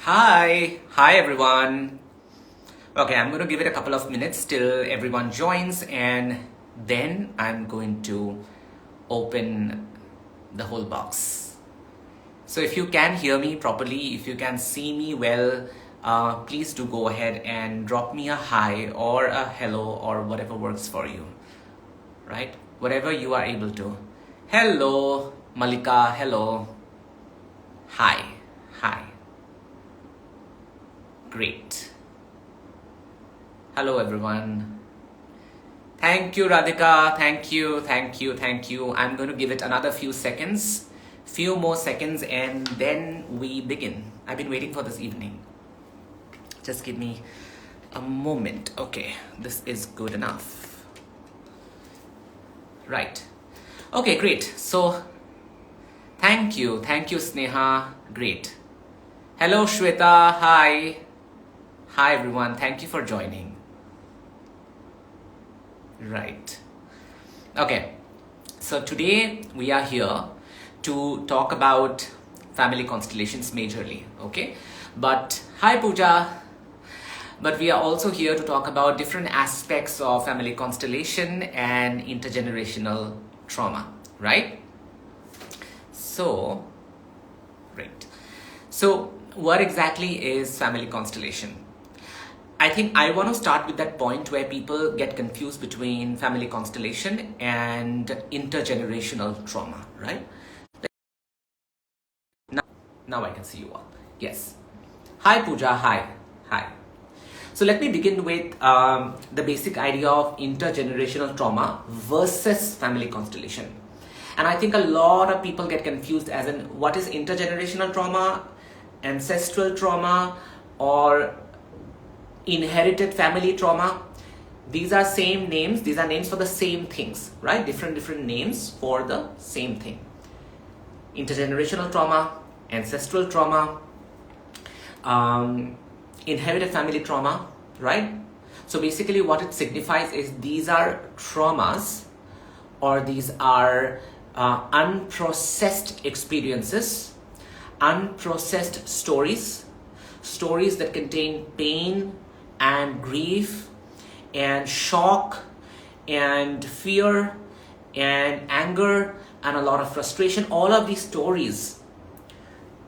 Hi everyone. Okay, I'm going to give it a couple of minutes till everyone joins, and then I'm going to open the whole box. So if you can hear me properly, if you can see me well, please do go ahead and drop me a hi or a hello or whatever works for you, right? Whatever you are able to. Hello, Malika, hello. Hi. Great. Hello everyone. Thank you, Radhika. Thank you. I'm going to give it another few more seconds, and then we begin. I've been waiting for this evening. Just give me a moment. Okay, this is good enough. Right. Okay, great. So, thank you, Sneha. Great. Hello, Shweta. Hi everyone, thank you for joining. Right. Okay, so today we are here to talk about family constellations majorly, okay? But, hi Pooja. But we are also here to talk about different aspects of family constellation and intergenerational trauma, right? So, great. So, what exactly is family constellation? I think I want to start with that point where people get confused between family constellation and intergenerational trauma, right? Now I can see you all. Yes. Hi Pooja, hi. So let me begin with the basic idea of intergenerational trauma versus family constellation. And I think a lot of people get confused as in what is intergenerational trauma, ancestral trauma, or inherited family trauma. These are same names. These are names for the same things, right? Different names for the same thing. Intergenerational trauma, ancestral trauma, inherited family trauma, right? So basically what it signifies is these are traumas, or these are unprocessed experiences, unprocessed stories that contain pain and grief and shock and fear and anger and a lot of frustration. All of these stories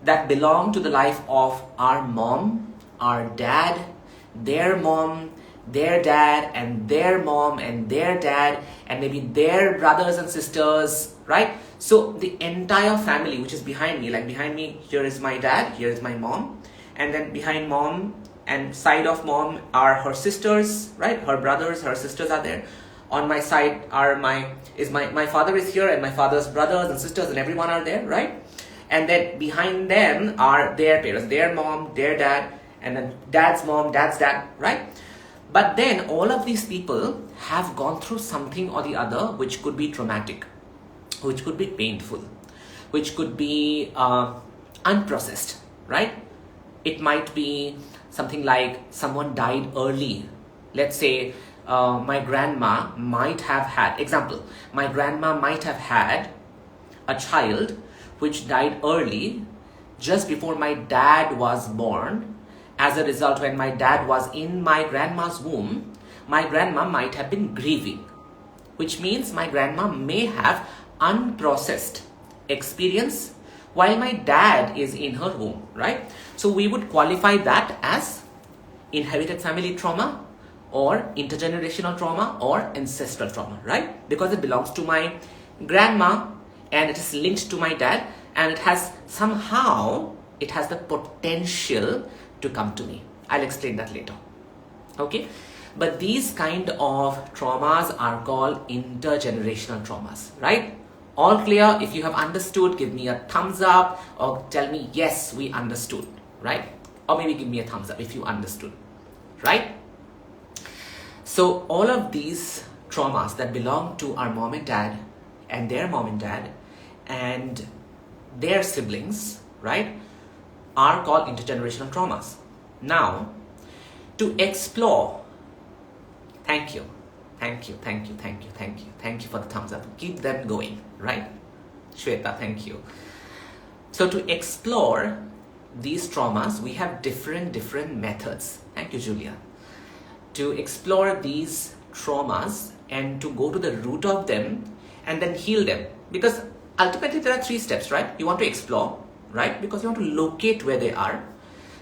that belong to the life of our mom, our dad, their mom, their dad, and their mom and their dad, and maybe their brothers and sisters, right? So the entire family which is behind me, like behind me, here is my dad, here is my mom, and then behind mom and side of mom are her sisters, right? Her brothers, her sisters are there. On my side are my father is here, and my father's brothers and sisters and everyone are there, right? And then behind them are their parents, their mom, their dad, and then dad's mom, dad's dad, right? But then all of these people have gone through something or the other which could be traumatic, which could be painful, which could be unprocessed, right? It might be something like someone died early. Let's say my grandma might have had a child which died early just before my dad was born. As a result, when my dad was in my grandma's womb, my grandma might have been grieving, which means my grandma may have unprocessed experience while my dad is in her womb, right? So we would qualify that as inherited family trauma or intergenerational trauma or ancestral trauma, right? Because it belongs to my grandma and it is linked to my dad, and it has the potential to come to me. I'll explain that later, okay? But these kind of traumas are called intergenerational traumas, right? All clear? If you have understood, give me a thumbs up or tell me, yes, we understood, right? Or maybe give me a thumbs up if you understood, right? So all of these traumas that belong to our mom and dad and their mom and dad and their siblings, right, are called intergenerational traumas. Now, to explore, thank you for the thumbs up. Keep them going, right? Shweta, thank you. So to explore these traumas, we have different methods. Thank you, Julia. To explore these traumas and to go to the root of them and then heal them. Because ultimately there are 3 steps, right? You want to explore, right? Because you want to locate where they are.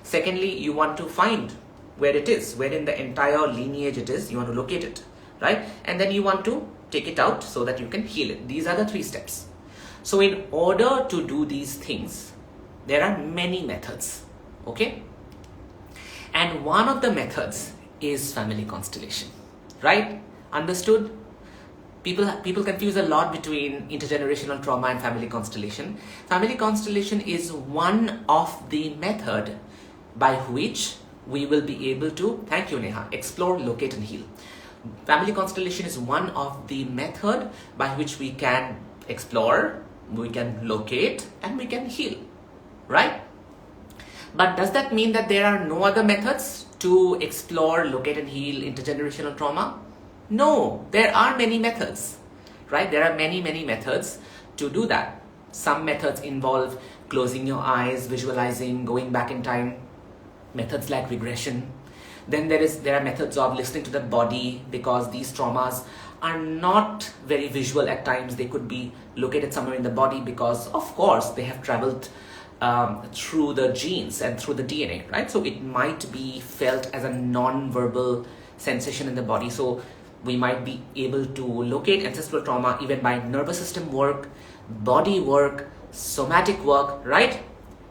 Secondly, you want to find where it is, where in the entire lineage it is. You want to locate it, right? And then you want to take it out so that you can heal it. These are the 3 steps. So in order to do these things, there are many methods, okay? And one of the methods is family constellation, right? Understood? People confuse a lot between intergenerational trauma and family constellation. Family constellation is one of the method by which we will be able to, thank you Neha, explore, locate and heal. Family constellation is one of the method by which we can explore, we can locate and we can heal, right? But does that mean that there are no other methods to explore, locate and heal intergenerational trauma? No, there are many methods, right? There are many methods to do that. Some methods involve closing your eyes, visualizing, going back in time, methods like regression. Then there are methods of listening to the body, because these traumas are not very visual at times. They could be located somewhere in the body because, of course, they have traveled through the genes and through the DNA, right? So it might be felt as a non-verbal sensation in the body. So we might be able to locate ancestral trauma even by nervous system work, body work, somatic work, right?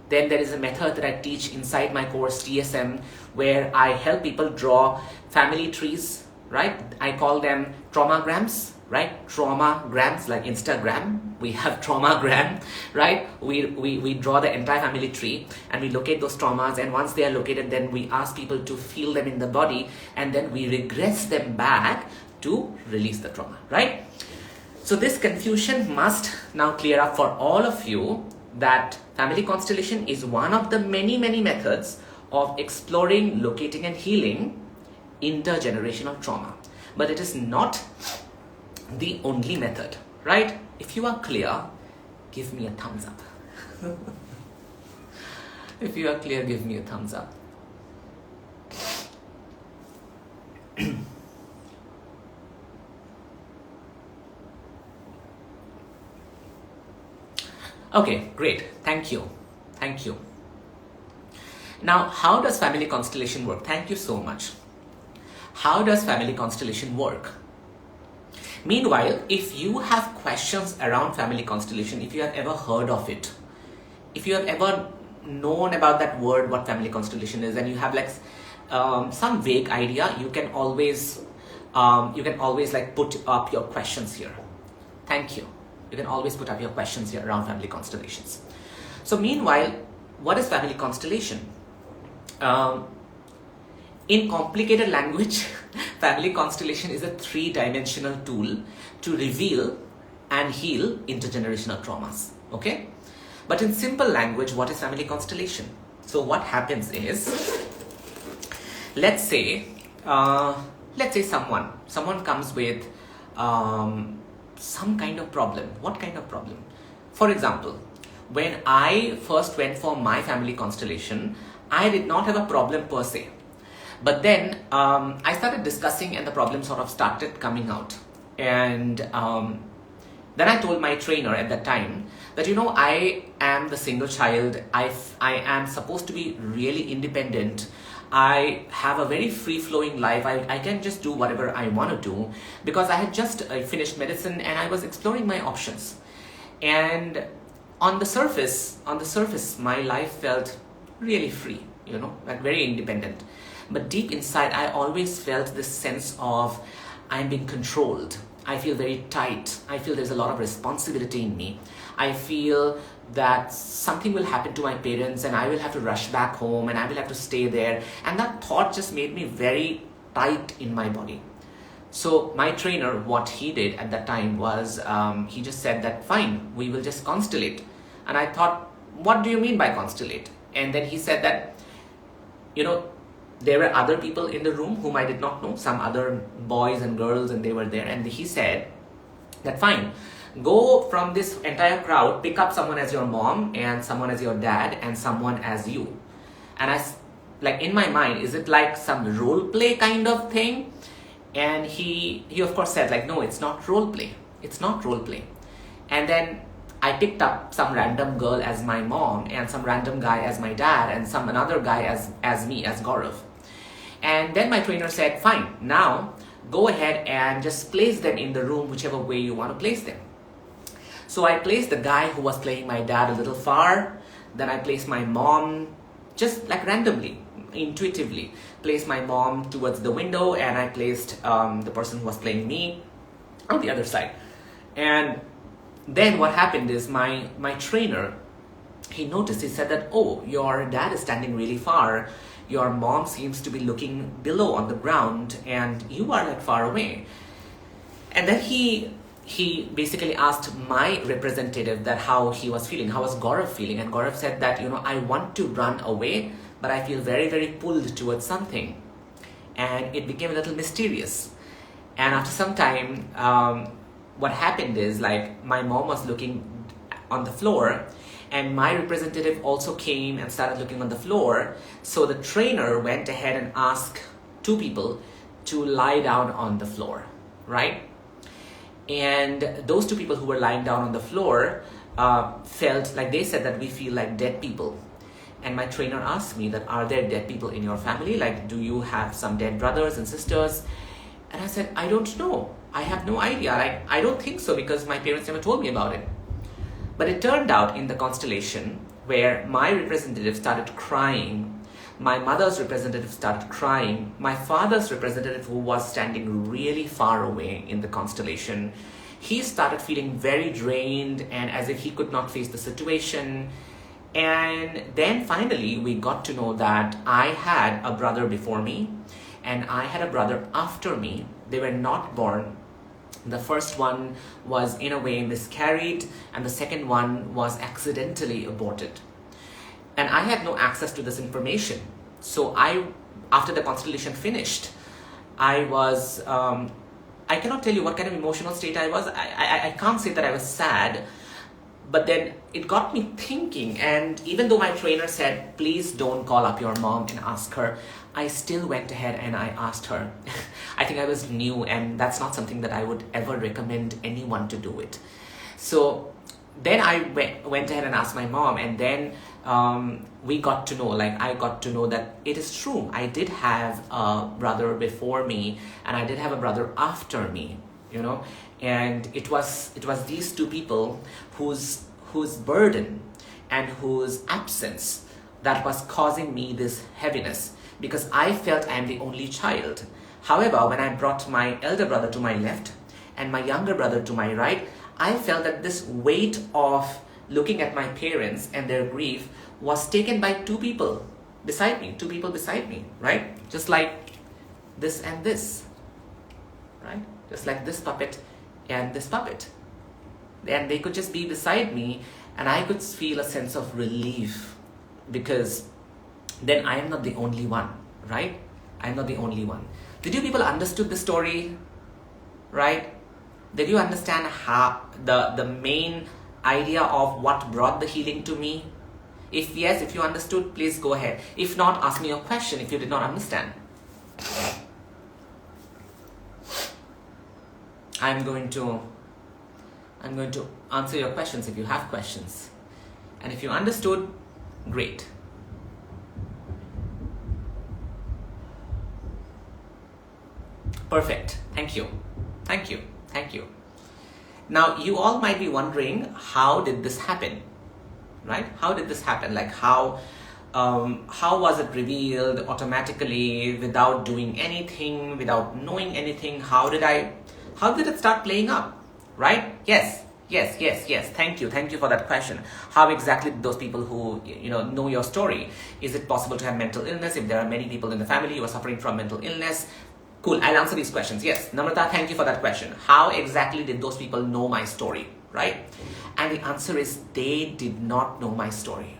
Then there is a method that I teach inside my course TSM, where I help people draw family trees, right? I call them traumograms, right? Traumograms, like Instagram. We have traumagram, right? We draw the entire family tree and we locate those traumas, and once they are located, then we ask people to feel them in the body, and then we regress them back to release the trauma, right? So this confusion must now clear up for all of you, that family constellation is one of the many methods of exploring, locating and healing intergenerational trauma. But it is not the only method, right? If you are clear, give me a thumbs up. If you are clear, give me a thumbs up. Okay, great. Thank you. Thank you. Now, how does family constellation work? Thank you so much. How does family constellation work? Meanwhile, if you have questions around family constellation, if you have ever heard of it, if you have ever known about that word, what family constellation is, and you have like some vague idea, you can always like put up your questions here. Thank you. You can always put up your questions here around family constellations. So meanwhile, what is family constellation? In complicated language, family constellation is a 3-dimensional tool to reveal and heal intergenerational traumas. Okay? But in simple language, what is family constellation? So what happens is, let's say someone comes with some kind of problem. What kind of problem? For example, when I first went for my family constellation, I did not have a problem per se. But then I started discussing and the problem sort of started coming out. And then I told my trainer at that time that, you know, I am the single child. I am supposed to be really independent. I have a very free-flowing life. I can just do whatever I want to do, because I had just finished medicine and I was exploring my options. And on the surface, my life felt really free, you know, like very independent. But deep inside, I always felt this sense of I'm being controlled. I feel very tight. I feel there's a lot of responsibility in me. I feel that something will happen to my parents and I will have to rush back home and I will have to stay there. And that thought just made me very tight in my body. So my trainer, what he did at that time was, he just said that, fine, we will just constellate. And I thought, what do you mean by constellate? And then he said that, you know, there were other people in the room whom I did not know, some other boys and girls, and they were there. And he said that, fine, Go from this entire crowd, pick up someone as your mom and someone as your dad and someone as you. And like in my mind, is it like some role play kind of thing? And he of course said like, no, it's not role play. It's not role play. And then I picked up some random girl as my mom and some random guy as my dad and some another guy as me, as Gaurav. And then my trainer said, fine, now go ahead and just place them in the room whichever way you want to place them. So I placed the guy who was playing my dad a little far. Then I placed my mom just like randomly, intuitively. Placed my mom towards the window and I placed the person who was playing me on the other side. And then what happened is my trainer, he noticed, he said that, oh, your dad is standing really far. Your mom seems to be looking below on the ground and you are like far away. And then he basically asked my representative that how he was feeling, how was Gaurav feeling. And Gaurav said that, I want to run away, but I feel very, very pulled towards something. And it became a little mysterious. And after some time, what happened is like my mom was looking on the floor and my representative also came and started looking on the floor. So the trainer went ahead and asked two people to lie down on the floor, right? And those two people who were lying down on the floor felt like, they said that we feel like dead people. And my trainer asked me that, are there dead people in your family? Like, do you have some dead brothers and sisters? And I said, I don't know. I have no idea. Like, I don't think so because my parents never told me about it. But it turned out in the constellation where my representative started crying, my mother's representative started crying, my father's representative, who was standing really far away in the constellation, he started feeling very drained and as if he could not face the situation. And then finally we got to know that I had a brother before me and I had a brother after me. They were not born. The first one was in a way miscarried and the second one was accidentally aborted. And I had no access to this information. So after the constellation finished, I cannot tell you what kind of emotional state I was. I can't say that I was sad, but then it got me thinking. And even though my trainer said, please don't call up your mom and ask her, I still went ahead and I asked her. I think I was new and that's not something that I would ever recommend anyone to do it. So then I went ahead and asked my mom, and then we got to know, like I got to know that it is true. I did have a brother before me and I did have a brother after me, and it was these two people whose burden and whose absence that was causing me this heaviness, because I felt I am the only child. However, when I brought my elder brother to my left and my younger brother to my right, I felt that this weight of looking at my parents and their grief was taken by two people beside me, right? Just like this and this, right? Just like this puppet and this puppet. And they could just be beside me and I could feel a sense of relief, because then I am not the only one, right? I am not the only one. Did you people understood the story, right? Did you understand how the main idea of what brought the healing to me? If yes, if you understood, please go ahead. If not, ask me a question if you did not understand. I'm going to answer your questions if you have questions. And if you understood, great. Perfect. Thank you. Thank you. Thank you. Now, you all might be wondering, how did this happen? Right? How did this happen? Like how was it revealed automatically without doing anything, without knowing anything? How did it start playing up? Right? Yes. Thank you for that question. How exactly did those people who know your story? Is it possible to have mental illness if there are many people in the family who are suffering from mental illness? Cool, I'll answer these questions. Yes, Namrata, thank you for that question. How exactly did those people know my story, right? And the answer is, they did not know my story.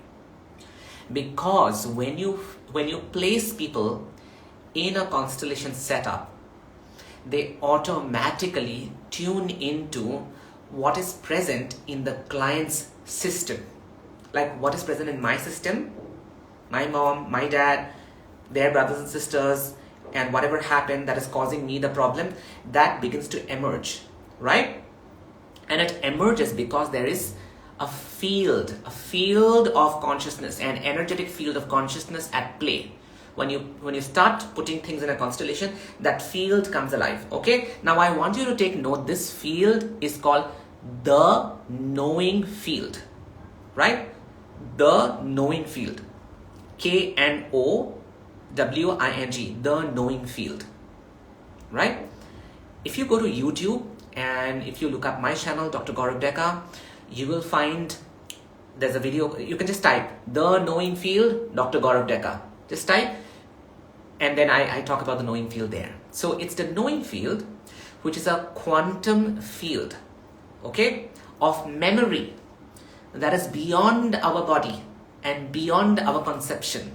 Because when you place people in a constellation setup, they automatically tune into what is present in the client's system. Like what is present in my system, my mom, my dad, their brothers and sisters, and whatever happened that is causing me the problem, that begins to emerge, right? And it emerges because there is a field of consciousness, an energetic field of consciousness at play. When you start putting things in a constellation, that field comes alive. Okay, now I want you to take note, this field is called the knowing field, right? The knowing field, KNOWING, the knowing field, right? If you go to YouTube and if you look up my channel, Dr. Gaurav Dekka, you will find there's a video. You can just type the knowing field, Dr. Gaurav Dekka. Just type, and then I talk about the knowing field there. So it's the knowing field, which is a quantum field, okay, of memory that is beyond our body and beyond our conception,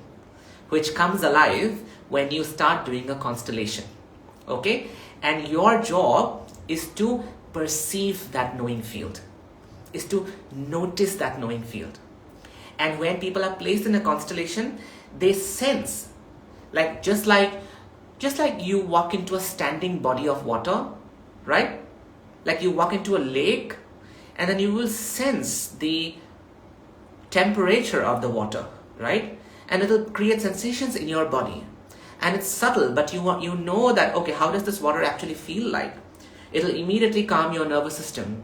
which comes alive when you start doing a constellation, okay? And your job is to perceive that knowing field, is to notice that knowing field. And when people are placed in a constellation, they sense, like just like you walk into a standing body of water, right? Like you walk into a lake, and then you will sense the temperature of the water, right? And it will create sensations in your body. And it's subtle, but you know that, okay, how does this water actually feel like? It'll immediately calm your nervous system.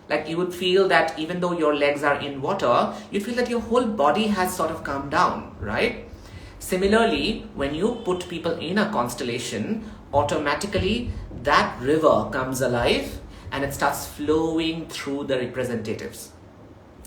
Like you would feel that even though your legs are in water, you'd feel that your whole body has sort of calmed down, right? Similarly, when you put people in a constellation, automatically that river comes alive and it starts flowing through the representatives,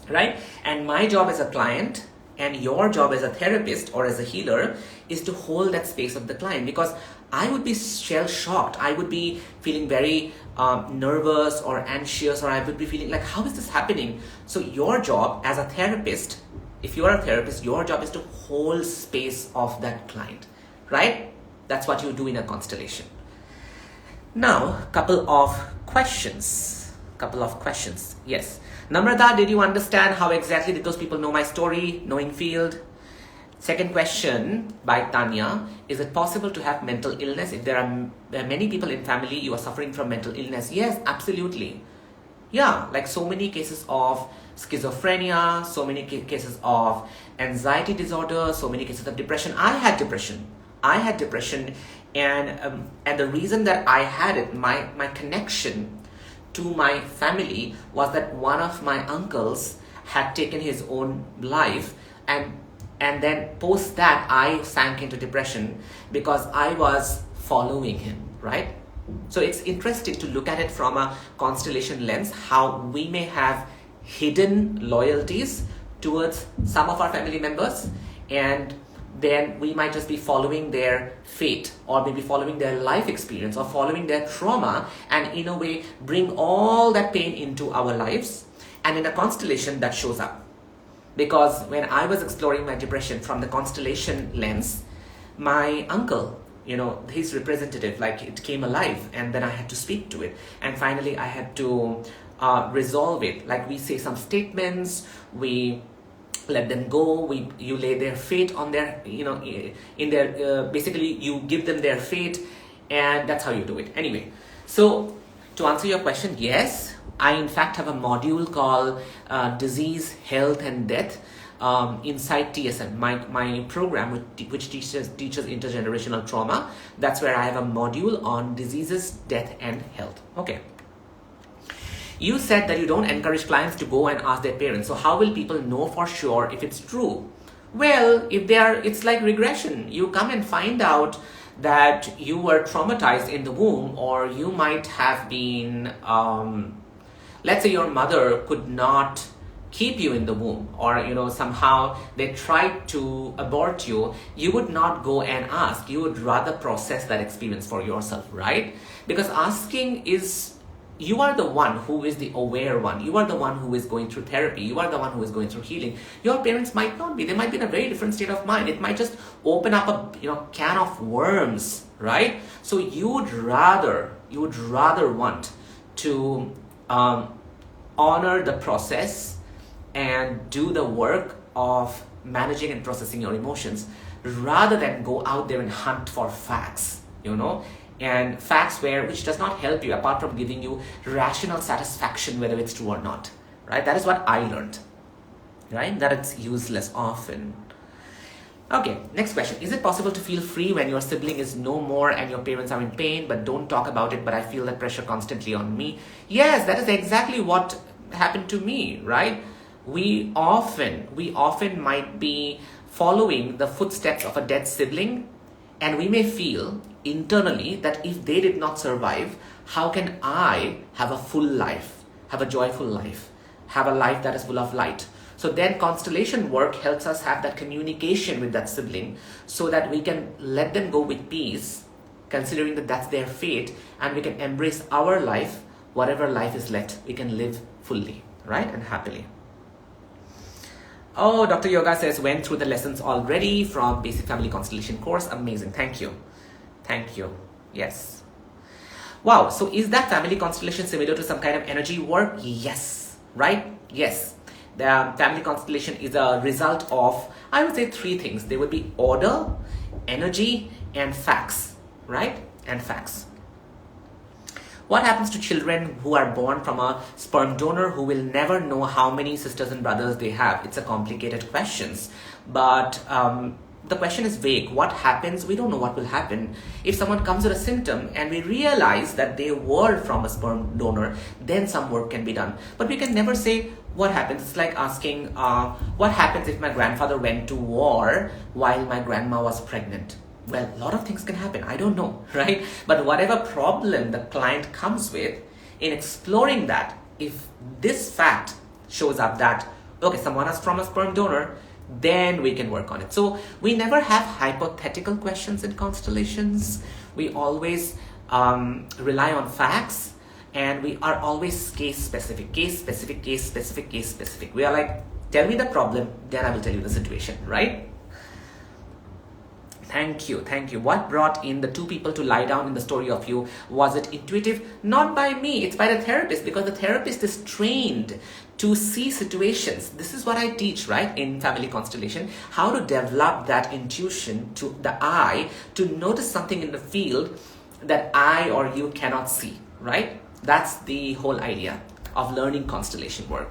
right? And my job as a client and your job as a therapist or as a healer is to hold that space of the client, because I would be shell-shocked. I would be feeling very nervous or anxious, or I would be feeling like, how is this happening? So your job as a therapist, if you are a therapist, your job is to hold space of that client, right? That's what you do in a constellation. Now, couple of questions. Yes. Namrata, did you understand how exactly did those people know my story, knowing field? Second question by Tanya, is it possible to have mental illness if there are many people in family you are suffering from mental illness? Yes, absolutely. Yeah, like so many cases of schizophrenia, so many cases of anxiety disorder, so many cases of depression. I had depression, and the reason that I had it, my connection to my family was that one of my uncles had taken his own life, and then post that I sank into depression because I was following him, right? So it's interesting to look at it from a constellation lens, how we may have hidden loyalties towards some of our family members, and then we might just be following their fate, or maybe following their life experience, or following their trauma, and in a way bring all that pain into our lives. And in a constellation that shows up. Because when I was exploring my depression from the constellation lens, my uncle, his representative, like it came alive, and then I had to speak to it. And finally I had to resolve it. Like we say some statements, we let them go, you lay their fate on their, in their, basically you give them their fate, and that's how you do it. Anyway, so to answer your question, yes, I in fact have a module called Disease, Health and Death inside TSM, my program which teaches intergenerational trauma. That's where I have a module on diseases, death and health. Okay. You said that you don't encourage clients to go and ask their parents. So how will people know for sure if it's true? Well, it's like regression. You come and find out that you were traumatized in the womb, or you might have been, let's say your mother could not keep you in the womb, or somehow they tried to abort you. You would not go and ask. You would rather process that experience for yourself, right? Because asking is, you are the one who is the aware one. You are the one who is going through therapy. You are the one who is going through healing. Your parents might not be. They might be in a very different state of mind. It might just open up a can of worms, right? So you would rather want to honor the process and do the work of managing and processing your emotions rather than go out there and hunt for facts, and facts which does not help you apart from giving you rational satisfaction whether it's true or not, right? That is what I learned, right? That it's useless often. Okay, next question. Is it possible to feel free when your sibling is no more and your parents are in pain, but don't talk about it, but I feel that pressure constantly on me? Yes, that is exactly what happened to me, right? We often might be following the footsteps of a dead sibling, and we may feel internally that if they did not survive, how can I have a full life, have a joyful life, have a life that is full of light? So then constellation work helps us have that communication with that sibling so that we can let them go with peace, considering that that's their fate, and we can embrace our life, whatever life is left, we can live fully, right, and happily. Oh, Dr. Yoga says, went through the lessons already from Basic Family Constellation course. Amazing. Thank you. Thank you. Yes. Wow. So is that family constellation similar to some kind of energy work? Yes. Right? Yes. The family constellation is a result of, I would say, 3 things. There would be order, energy, and facts, right? And facts. What happens to children who are born from a sperm donor who will never know how many sisters and brothers they have? It's a complicated question, but the question is vague. What happens? We don't know what will happen. If someone comes with a symptom and we realize that they were from a sperm donor, then some work can be done. But we can never say what happens. It's like asking, what happens if my grandfather went to war while my grandma was pregnant? Well, a lot of things can happen. I don't know, right? But whatever problem the client comes with, in exploring that, if this fact shows up that, okay, someone is from a sperm donor, then we can work on it. So we never have hypothetical questions in constellations. We always rely on facts, and we are always case specific. We are like, tell me the problem, then I will tell you the situation, right? Thank you. What brought in the 2 people to lie down in the story of you? Was it intuitive? Not by me, it's by the therapist, because the therapist is trained to see situations. This is what I teach, right, in family constellation, how to develop that intuition to the eye, to notice something in the field that I or you cannot see, right? That's the whole idea of learning constellation work.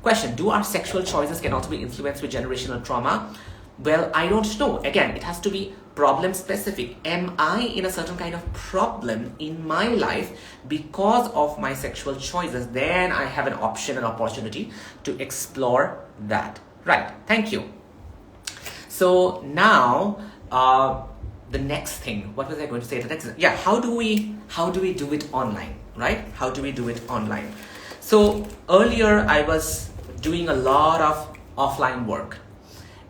Question, do our sexual choices can also be influenced with generational trauma? Well, I don't know. Again, it has to be problem specific. Am I in a certain kind of problem in my life because of my sexual choices? Then I have an option, an opportunity to explore that. Right. Thank you. So now, the next thing, what was I going to say? The next, yeah, how do we do it online, right? How do we do it online? So earlier I was doing a lot of offline work.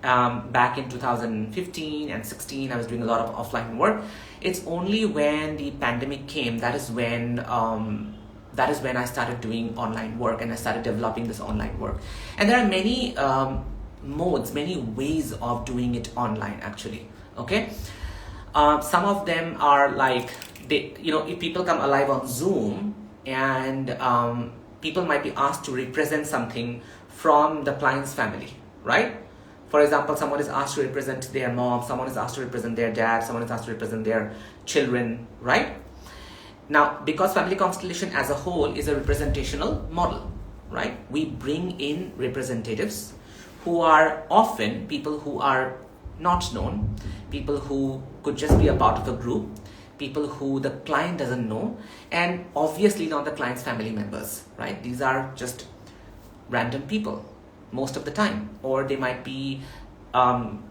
Back in 2015 and 16, I was doing a lot of offline work. It's only when the pandemic came, that is when I started doing online work, and I started developing this online work. And there are many modes, many ways of doing it online, actually. Okay, some of them are like, if people come alive on Zoom, and people might be asked to represent something from the client's family, right? For example, someone is asked to represent their mom, someone is asked to represent their dad, someone is asked to represent their children, right? Now, because family constellation as a whole is a representational model, right? We bring in representatives who are often people who are not known, people who could just be a part of a group, people who the client doesn't know, and obviously not the client's family members, right? These are just random people most of the time, or they might be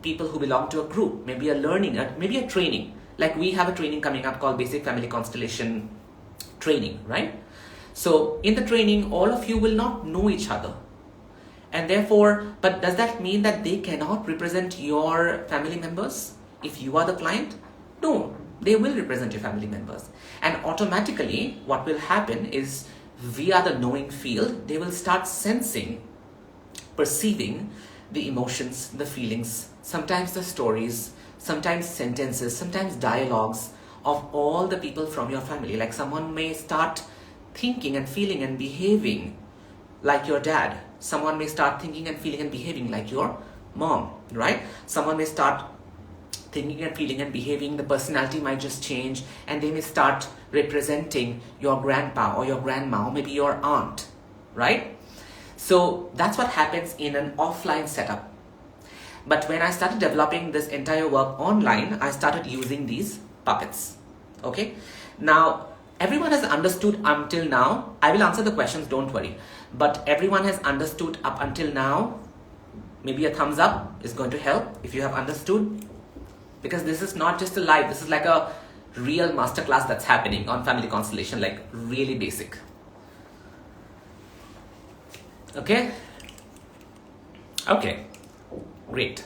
people who belong to a group, maybe a learning, maybe a training. Like we have a training coming up called Basic Family Constellation Training, right? So in the training, all of you will not know each other. And therefore, but does that mean that they cannot represent your family members if you are the client? No, they will represent your family members. And automatically, what will happen is via the knowing field, they will start sensing, perceiving the emotions, the feelings, sometimes the stories, sometimes sentences, sometimes dialogues of all the people from your family. Like someone may start thinking and feeling and behaving like your dad. Someone may start thinking and feeling and behaving like your mom, right? Someone may start thinking and feeling and behaving, the personality might just change, and they may start representing your grandpa or your grandma or maybe your aunt, right? So that's what happens in an offline setup. But when I started developing this entire work online, I started using these puppets. Okay? Now, everyone has understood until now. I will answer the questions, don't worry. But everyone has understood up until now. Maybe a thumbs up is going to help if you have understood. Because this is not just a live, this is like a real masterclass that's happening on family constellation, like really basic. Okay? Okay. Great.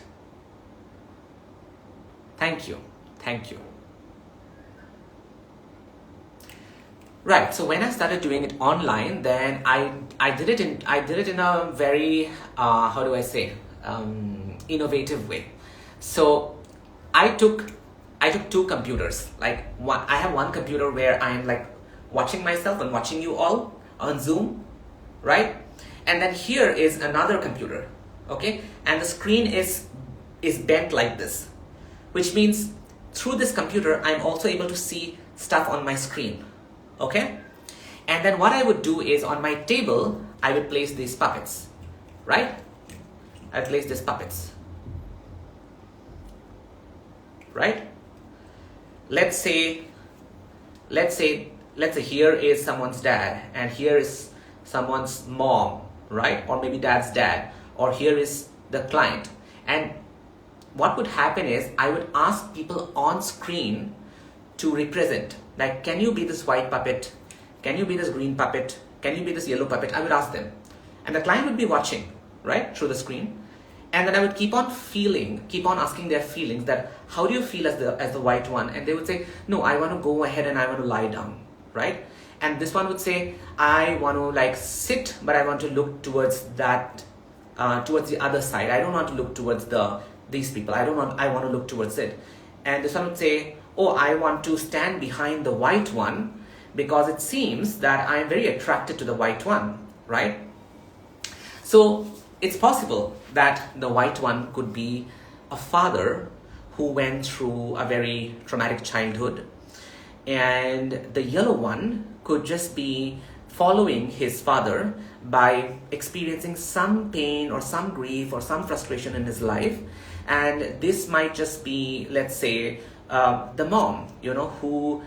Thank you. Thank you. Right. So when I started doing it online, then I did it in a very how do I say innovative way. So I took two computers. Like I have one computer where I am like watching myself and watching you all on Zoom, right? And then here is another computer. Okay, and the screen is bent like this, which means through this computer I'm also able to see stuff on my screen. Okay, and then what I would do is on my table I would place these puppets, right? I place these puppets, right? Let's say here is someone's dad and here is someone's mom, right? Or maybe dad's dad. Or here is the client. And what would happen is I would ask people on screen to represent. Like, can you be this white puppet? Can you be this green puppet? Can you be this yellow puppet? I would ask them. And the client would be watching, right, through the screen. And then I would keep on asking their feelings, that how do you feel as the white one? And they would say, no, I want to go ahead and I want to lie down, right? And this one would say, I want to like sit, but I want to look towards that. Towards the other side. I don't want to look towards these people. I want to look towards it. And this one would say, oh, I want to stand behind the white one because it seems that I am very attracted to the white one, right? So it's possible that the white one could be a father who went through a very traumatic childhood, and the yellow one could just be following his father by experiencing some pain or some grief or some frustration in his life. And this might just be, let's say, the mom, who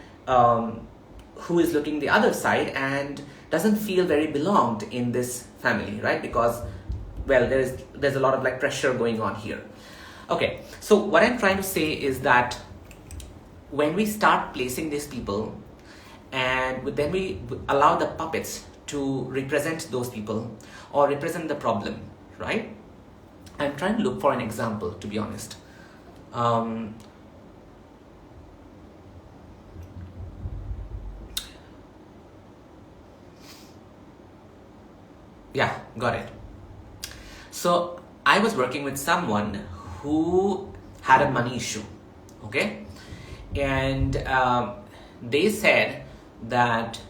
is looking the other side and doesn't feel very belonged in this family, right? Because, well, there's a lot of like pressure going on here. Okay, so what I'm trying to say is that when we start placing these people, and then we allow the puppets to represent those people or represent the problem, right? I'm trying to look for an example, to be honest. Yeah, got it. So I was working with someone who had a money issue, okay? And they said that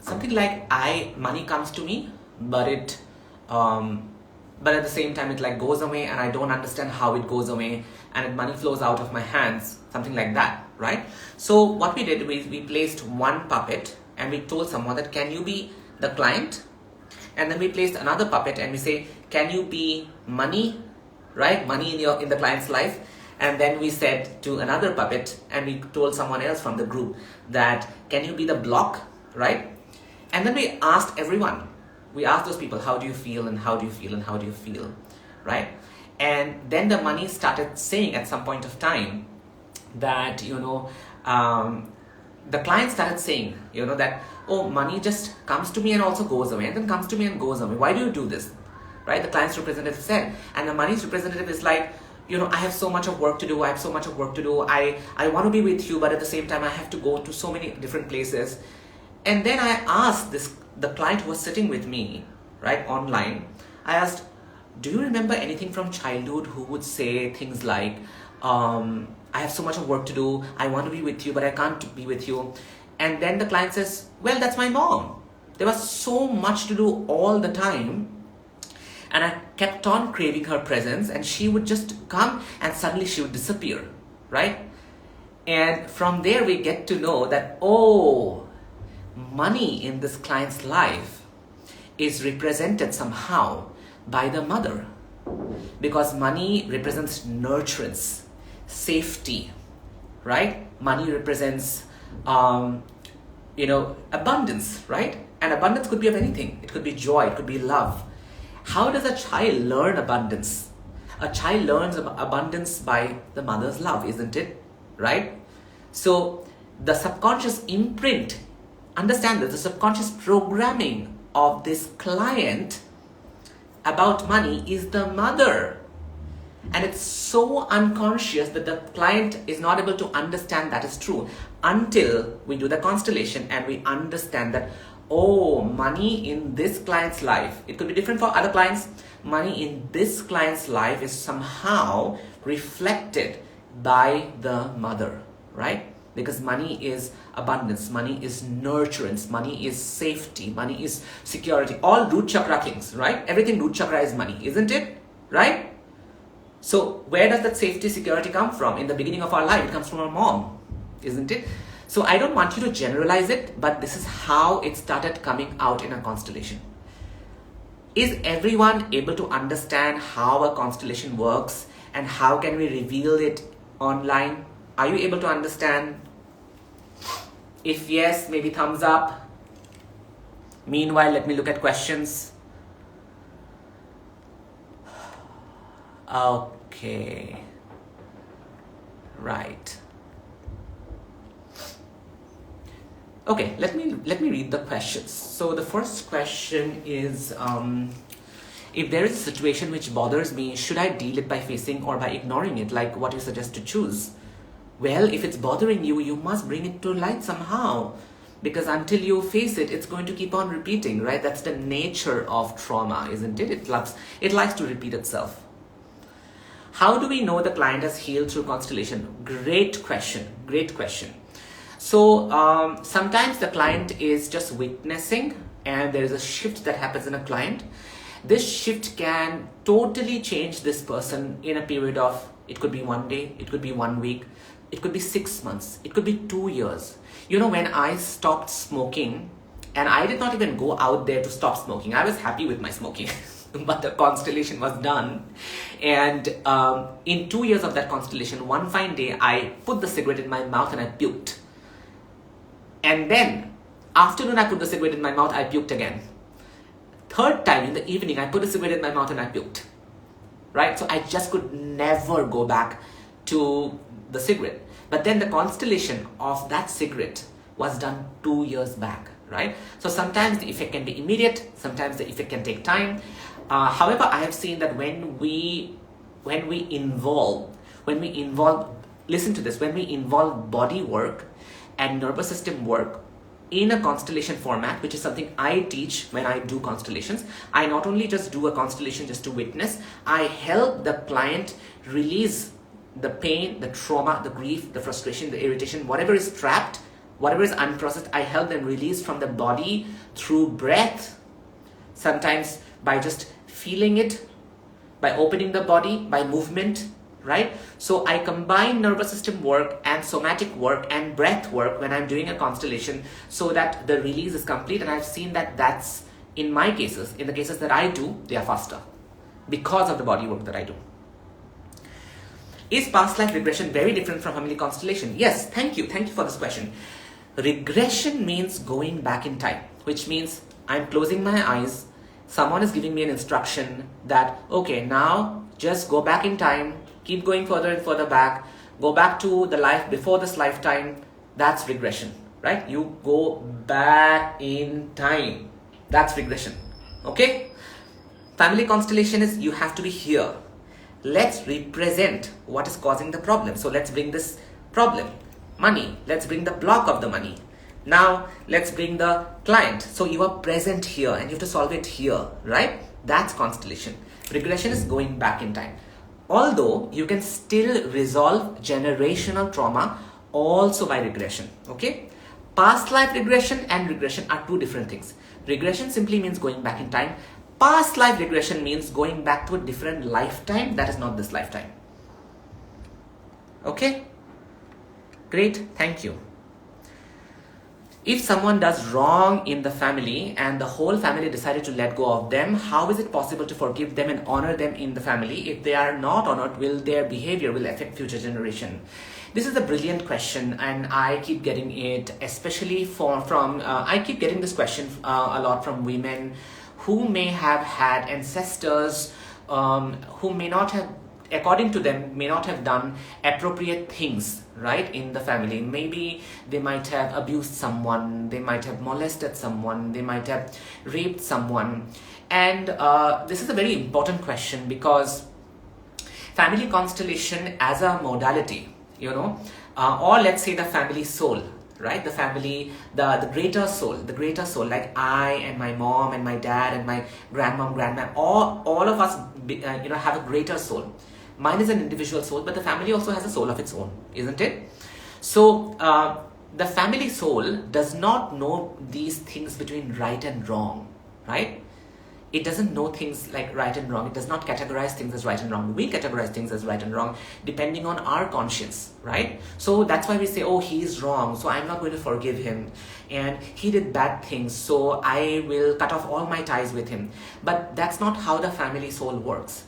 something like money comes to me, but at the same time it like goes away and I don't understand how it goes away, and money flows out of my hands, something like that, right? So what we did, we placed one puppet and we told someone that, can you be the client? And then we placed another puppet and we say, can you be money, right? Money in the client's life. And then we said to another puppet, and we told someone else from the group that, can you be the block, right? And then we asked everyone, we asked those people, how do you feel and how do you feel and how do you feel, right? And then the money started saying at some point of time that, the client started saying, that, oh, money just comes to me and also goes away, and then comes to me and goes away. Why do you do this, right? The client's representative said, and the money's representative is like, I have so much of work to do. I want to be with you, but at the same time, I have to go to so many different places. And then I asked the client who was sitting with me, right, online, I asked, do you remember anything from childhood who would say things like, I have so much of work to do. I want to be with you, but I can't be with you. And then the client says, well, that's my mom. There was so much to do all the time. And I kept on craving her presence, and she would just come and suddenly she would disappear, right? And from there we get to know that, oh, money in this client's life is represented somehow by the mother, because money represents nurturance, safety, right? Money represents, abundance, right? And abundance could be of anything. It could be joy, it could be love. How does a child learn abundance? A child learns abundance by the mother's love, isn't it? Right? So the subconscious imprint, understand that the subconscious programming of this client about money is the mother. And it's so unconscious that the client is not able to understand that is true until we do the constellation and we understand that, oh, money in this client's life, it could be different for other clients. Money in this client's life is somehow reflected by the mother, right? Because money is abundance, money is nurturance, money is safety, money is security. All root chakra things, right? Everything root chakra is money, isn't it? Right? So where does that safety, security come from? In the beginning of our life, it comes from our mom, isn't it? So I don't want you to generalize it, but this is how it started coming out in a constellation. Is everyone able to understand how a constellation works and how can we reveal it online? Are you able to understand? If yes, maybe thumbs up. Meanwhile, let me look at questions. Okay. Right. Okay, let me read the questions. So the first question is, if there is a situation which bothers me, should I deal it by facing or by ignoring it? Like what you suggest to choose? Well, if it's bothering you, you must bring it to light somehow. Because until you face it, it's going to keep on repeating, right? That's the nature of trauma, isn't it? It likes to repeat itself. How do we know the client has healed through constellation? Great question, great question. So sometimes the client is just witnessing and there is a shift that happens in a client. This shift can totally change this person in a period of, it could be 1 day, it could be 1 week, it could be 6 months, it could be 2 years. You know, when I stopped smoking, and I did not even go out there to stop smoking, I was happy with my smoking. But the constellation was done, and in 2 years of that constellation, one fine day I put the cigarette in my mouth and I puked. And then afternoon I put the cigarette in my mouth, I puked again. Third time in the evening I put the cigarette in my mouth and I puked. Right? So I just could never go back to the cigarette. But then the constellation of that cigarette was done 2 years back. Right? So sometimes the effect can be immediate, sometimes the effect can take time. However, I have seen that when we involve, listen to this, when we involve body work and nervous system work in a constellation format, which is something I teach when I do constellations, I not only just do a constellation just to witness, I help the client release the pain, the trauma, the grief, the frustration, the irritation, whatever is trapped, whatever is unprocessed, I help them release from the body through breath, sometimes by just feeling it, by opening the body, by movement, right? So I combine nervous system work and somatic work and breath work when I'm doing a constellation so that the release is complete. And I've seen that that's, in my cases, in the cases that I do, they are faster because of the body work that I do. Is past life regression very different from family constellation? Yes, thank you for this question. Regression means going back in time, which means I'm closing my eyes, someone is giving me an instruction that, okay, now just go back in time, keep going further and further back, go back to the life before this lifetime. That's regression, right? You go back in time. That's regression, okay? Family constellation is you have to be here. Let's represent what is causing the problem. So let's bring this problem, money. Let's bring the block of the money. Now let's bring the client. So you are present here and you have to solve it here, right? That's constellation. Regression is going back in time. Although you can still resolve generational trauma also by regression, okay? Past life regression and regression are two different things. Regression simply means going back in time. Past life regression means going back to a different lifetime that is not this lifetime. Okay? Great, thank you. If someone does wrong in the family and the whole family decided to let go of them, how is it possible to forgive them and honor them in the family? If they are not honored, will their behavior will affect future generation? This is a brilliant question, and I keep getting it, especially I keep getting this question a lot from women who may have had ancestors who may not have, according to them, may not have done appropriate things, right, in the family. Maybe they might have abused someone, they might have molested someone, they might have raped someone. And this is a very important question, because family constellation as a modality, or let's say the family soul, right, the family, the greater soul, like I and my mom and my dad and my grandma, all of us have a greater soul. Mine is an individual soul, but the family also has a soul of its own, isn't it? So the family soul does not know these things between right and wrong, right? It doesn't know things like right and wrong. It does not categorize things as right and wrong. We categorize things as right and wrong depending on our conscience, right? So that's why we say, oh, he's wrong, so I'm not going to forgive him. And he did bad things, so I will cut off all my ties with him. But that's not how the family soul works.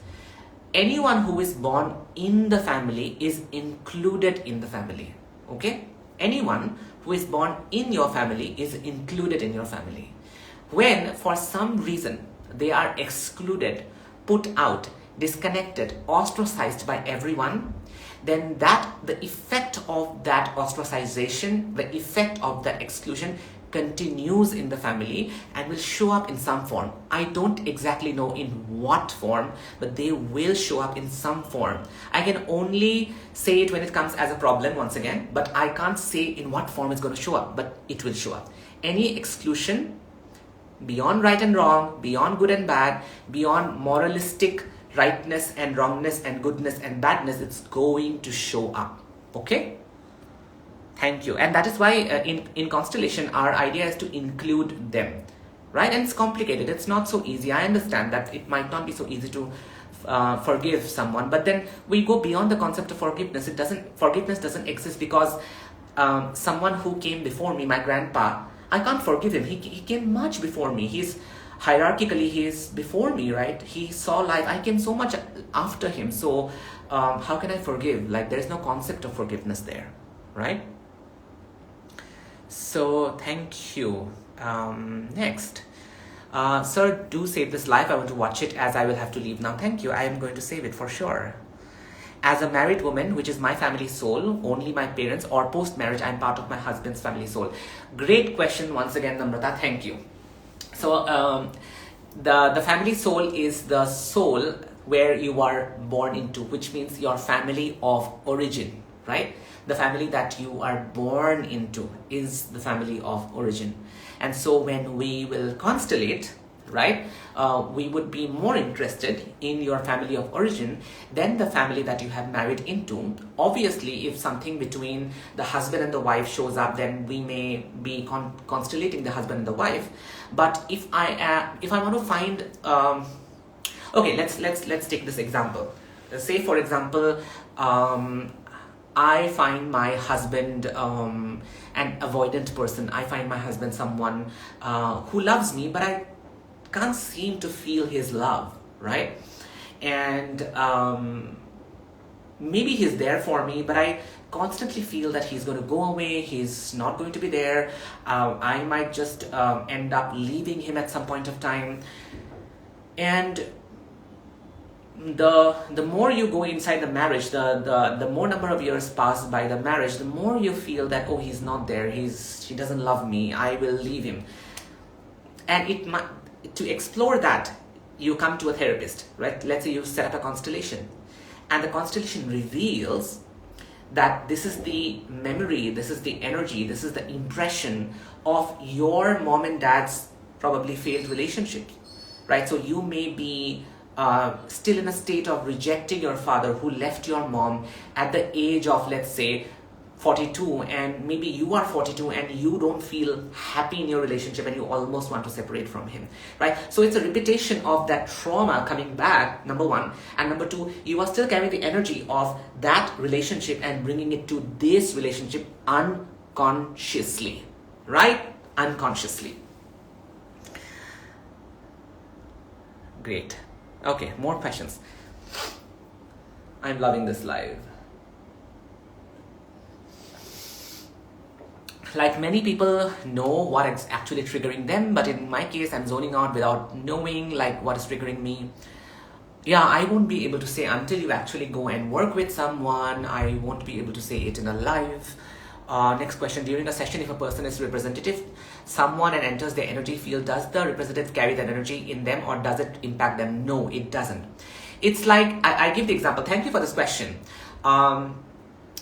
Anyone who is born in the family is included in the family, okay? Anyone who is born in your family is included in your family. When, for some reason, they are excluded, put out, disconnected, ostracized by everyone, then the effect of that ostracization, the effect of that exclusion continues in the family and will show up in some form. I don't exactly know in what form, but they will show up in some form. I can only say it when it comes as a problem once again, but I can't say in what form it's going to show up, but it will show up. Any exclusion beyond right and wrong, beyond good and bad, beyond moralistic rightness and wrongness and goodness and badness, it's going to show up. Okay? Thank you. And that is why in Constellation, our idea is to include them, right? And it's complicated. It's not so easy. I understand that it might not be so easy to forgive someone, but then we go beyond the concept of forgiveness. Forgiveness doesn't exist because someone who came before me, my grandpa, I can't forgive him. He came much before me. Hierarchically, he is before me, right? He saw life. I came so much after him. So how can I forgive? Like, there is no concept of forgiveness there, right? So thank you. Next. Sir, do save this live. I want to watch it as I will have to leave now. Thank you. I am going to save it for sure. As a married woman, which is my family soul, only my parents, or post-marriage, I am part of my husband's family soul. Great question once again, Namrata. Thank you. So the family soul is the soul where you are born into, which means your family of origin, right? The family that you are born into is the family of origin. And so when we will constellate, right, we would be more interested in your family of origin than the family that you have married into. Obviously, if something between the husband and the wife shows up, then we may be constellating the husband and the wife. But if I want to find, okay, let's take this example. Say, for example, I find my husband an avoidant person. I find my husband someone who loves me, but I can't seem to feel his love, right? And maybe he's there for me, but I constantly feel that he's going to go away, he's not going to be there. I might just end up leaving him at some point of time. And the more you go inside the marriage, the more number of years pass by the marriage, the more you feel that, oh, he's not there, he doesn't love me, I will leave him. And to explore that, you come to a therapist, right? Let's say you set up a constellation, and the constellation reveals that this is the memory, this is the energy, this is the impression of your mom and dad's probably failed relationship, right? So you may be still in a state of rejecting your father who left your mom at the age of, let's say, 42 and maybe you are 42 and you don't feel happy in your relationship and you almost want to separate from him, right? So it's a repetition of that trauma coming back, number one. And number two, you are still carrying the energy of that relationship and bringing it to this relationship unconsciously, right? Unconsciously. Great. Okay, more questions. I'm loving this live. Like many people know what is actually triggering them, but in my case, I'm zoning out without knowing like what is triggering me. Yeah, I won't be able to say until you actually go and work with someone. I won't be able to say it in a live. Next question, during a session, if a person is representative, someone and enters their energy field, does the representative carry that energy in them or does it impact them? No, it doesn't. It's like, I give the example. Thank you for this question.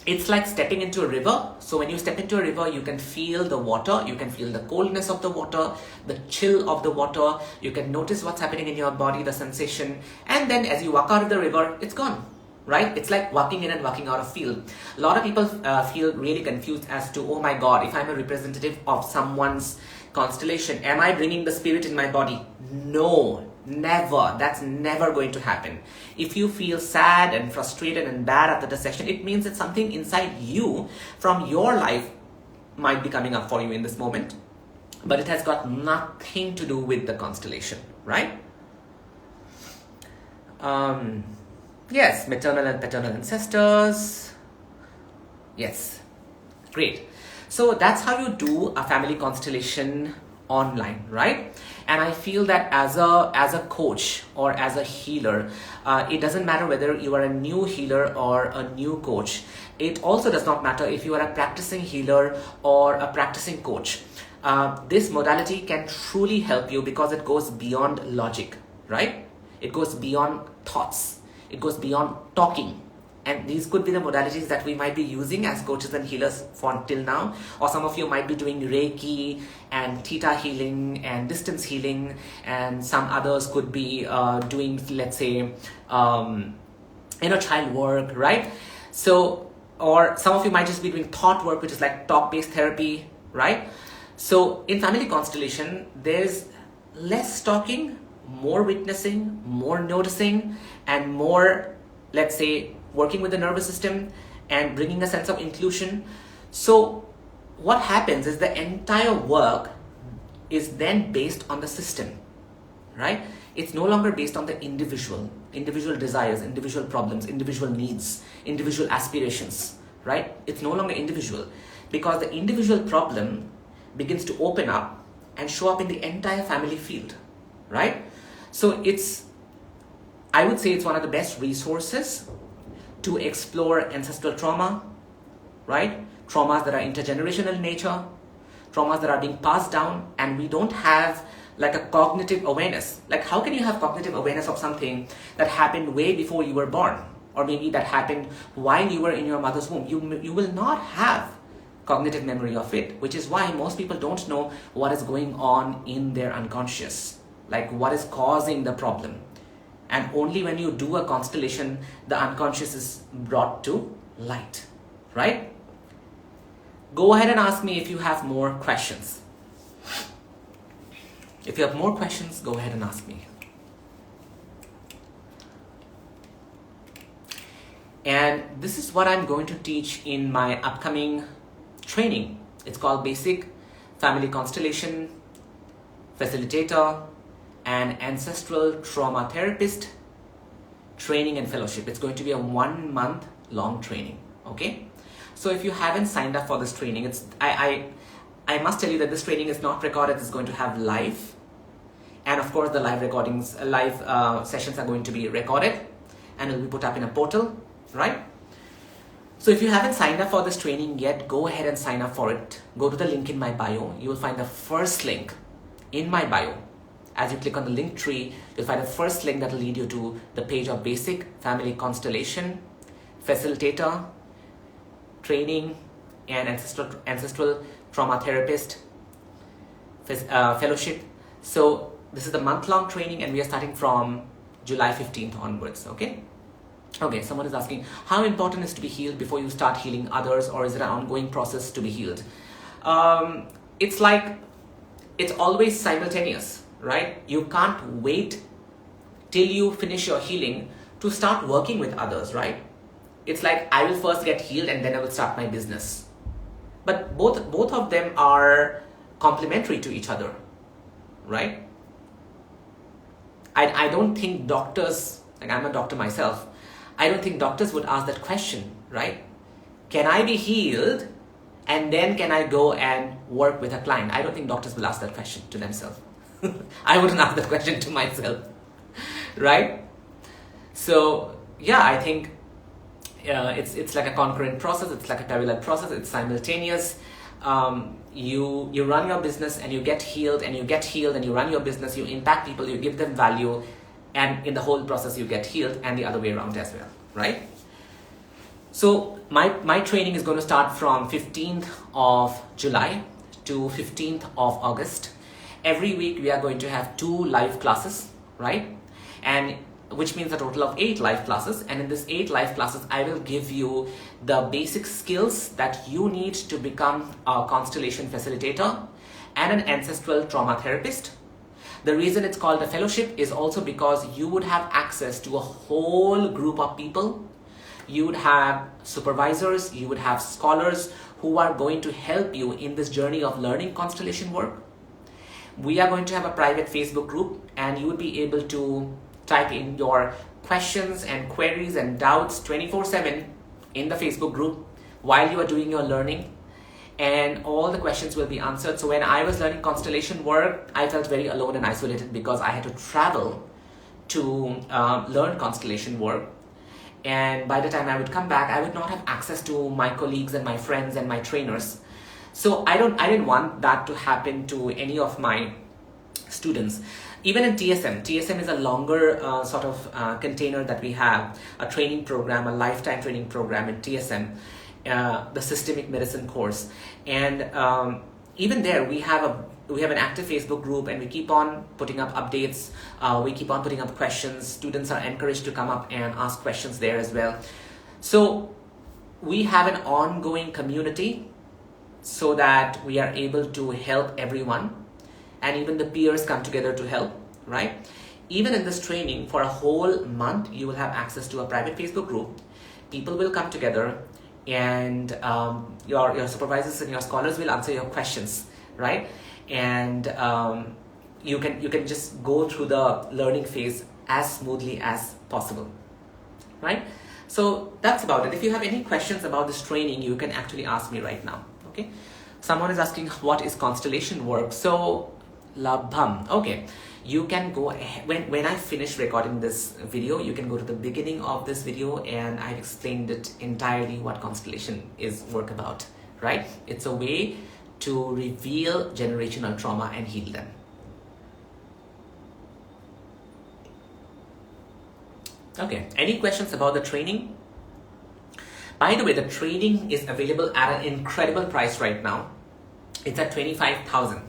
It's like stepping into a river. So when you step into a river, you can feel the water, you can feel the coldness of the water, the chill of the water, you can notice what's happening in your body, the sensation, and then as you walk out of the river, it's gone, right? It's like walking in and walking out of field. A lot of people feel really confused as to, oh my God, if I'm a representative of someone's constellation, am I bringing the spirit in my body? No, never. That's never going to happen. If you feel sad and frustrated and bad after the session, it means that something inside you from your life might be coming up for you in this moment, but it has got nothing to do with the constellation, right? Yes, maternal and paternal ancestors. Yes, great. So that's how you do a family constellation online, right? And I feel that as a coach or as a healer, it doesn't matter whether you are a new healer or a new coach. It also does not matter if you are a practicing healer or a practicing coach. This modality can truly help you because it goes beyond logic, right? It goes beyond thoughts. It goes beyond talking. And these could be the modalities that we might be using as coaches and healers for till now. Or some of you might be doing Reiki and Theta healing and distance healing. And some others could be doing, let's say, inner child work, right? So, or some of you might just be doing thought work, which is like talk-based therapy, right? So in family constellation, there's less talking, more witnessing, more noticing, and more, let's say, working with the nervous system and bringing a sense of inclusion. So what happens is the entire work is then based on the system, right? It's no longer based on the individual desires, individual problems, individual needs, individual aspirations, right? It's no longer individual because the individual problem begins to open up and show up in the entire family field, right? So I would say it's one of the best resources to explore ancestral trauma, right? Traumas that are intergenerational in nature, traumas that are being passed down, and we don't have like a cognitive awareness. Like how can you have cognitive awareness of something that happened way before you were born? Or maybe that happened while you were in your mother's womb. You will not have cognitive memory of it, which is why most people don't know what is going on in their unconscious, like what is causing the problem. And only when you do a constellation, the unconscious is brought to light, right? Go ahead and ask me if you have more questions. If you have more questions, go ahead and ask me. And this is what I'm going to teach in my upcoming training. It's called Basic Family Constellation Facilitator and Ancestral Trauma Therapist Training and Fellowship. It's going to be a 1 month long training, okay? So if you haven't signed up for this training, I must tell you that this training is not recorded. It's going to have live, and of course the live recordings, live sessions are going to be recorded and will be put up in a portal, right? So if you haven't signed up for this training yet, go ahead and sign up for it. Go to the link in my bio. You will find the first link in my bio. As you click on the link tree, you'll find the first link that will lead you to the page of Basic Family Constellation Facilitator Training and Ancestral Trauma Therapist Fellowship. So this is the month-long training and we are starting from July 15th onwards, okay? Okay, someone is asking, how important is to be healed before you start healing others, or is it an ongoing process to be healed? It's like, it's always simultaneous, right? You can't wait till you finish your healing to start working with others, right? It's like, I will first get healed and then I will start my business. But both of them are complementary to each other, right? I don't think doctors, like I'm a doctor myself, I don't think doctors would ask that question, right? Can I be healed and then can I go and work with a client? I don't think doctors will ask that question to themselves. I wouldn't ask that question to myself, right? So yeah, I think it's like a concurrent process. It's like a parallel process. It's simultaneous. You run your business and you get healed, and you get healed and you run your business. You impact people. You give them value, and in the whole process you get healed, and the other way around as well, right? So my training is going to start from 15th of July to 15th of August. Every week we are going to have 2 live classes, right? And which means a total of 8 live classes. And in this 8 live classes, I will give you the basic skills that you need to become a constellation facilitator and an ancestral trauma therapist. The reason it's called a fellowship is also because you would have access to a whole group of people. You would have supervisors, you would have scholars who are going to help you in this journey of learning constellation work. We are going to have a private Facebook group, and you would be able to type in your questions and queries and doubts 24/7 in the Facebook group while you are doing your learning, and all the questions will be answered. So when I was learning constellation work, I felt very alone and isolated because I had to travel to learn constellation work. And by the time I would come back, I would not have access to my colleagues and my friends and my trainers. So I didn't want that to happen to any of my students. Even in TSM is a longer container that we have, a training program, a lifetime training program in TSM, the systemic medicine course. And even there we have an active Facebook group, and we keep on putting up updates, we keep on putting up questions. Students are encouraged to come up and ask questions there as well. So we have an ongoing community so that we are able to help everyone. And even the peers come together to help, right? Even in this training, for a whole month, you will have access to a private Facebook group. People will come together, and your supervisors and your scholars will answer your questions, right? And you can just go through the learning phase as smoothly as possible, right? So that's about it. If you have any questions about this training, you can actually ask me right now, okay? Someone is asking, what is constellation work? So Labham. Okay, you can go ahead. When I finish recording this video, you can go to the beginning of this video, and I've explained it entirely what constellation is work about, right? It's a way to reveal generational trauma and heal them. Okay, any questions about the training? By the way, the training is available at an incredible price right now. It's at 25,000.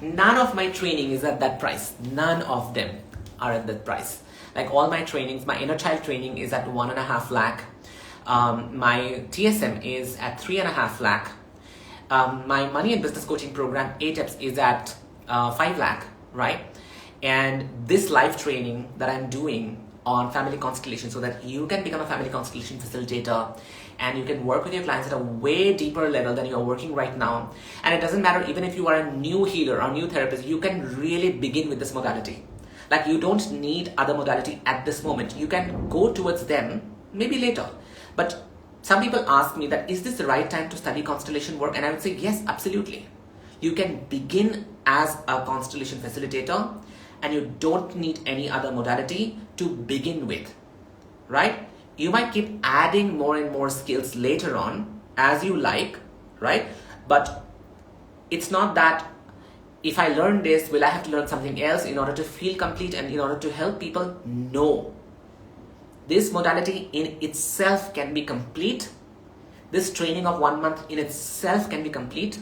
None of my training is at that price. None of them are at that price. Like all my trainings, my inner child training is at 1.5 lakh. My TSM is at 3.5 lakh. My money and business coaching program, ATEPS, is at 5 lakh, right? And this live training that I'm doing on family constellation, so that you can become a family constellation facilitator and you can work with your clients at a way deeper level than you're working right now. And it doesn't matter even if you are a new healer or new therapist, you can really begin with this modality. Like, you don't need other modality at this moment. You can go towards them maybe later. But some people ask me that, is this the right time to study constellation work? And I would say, yes, absolutely. You can begin as a constellation facilitator, and you don't need any other modality to begin with, right? You might keep adding more and more skills later on as you like, right? But it's not that if I learn this, will I have to learn something else in order to feel complete and in order to help people? No. This modality in itself can be complete. This training of 1 month in itself can be complete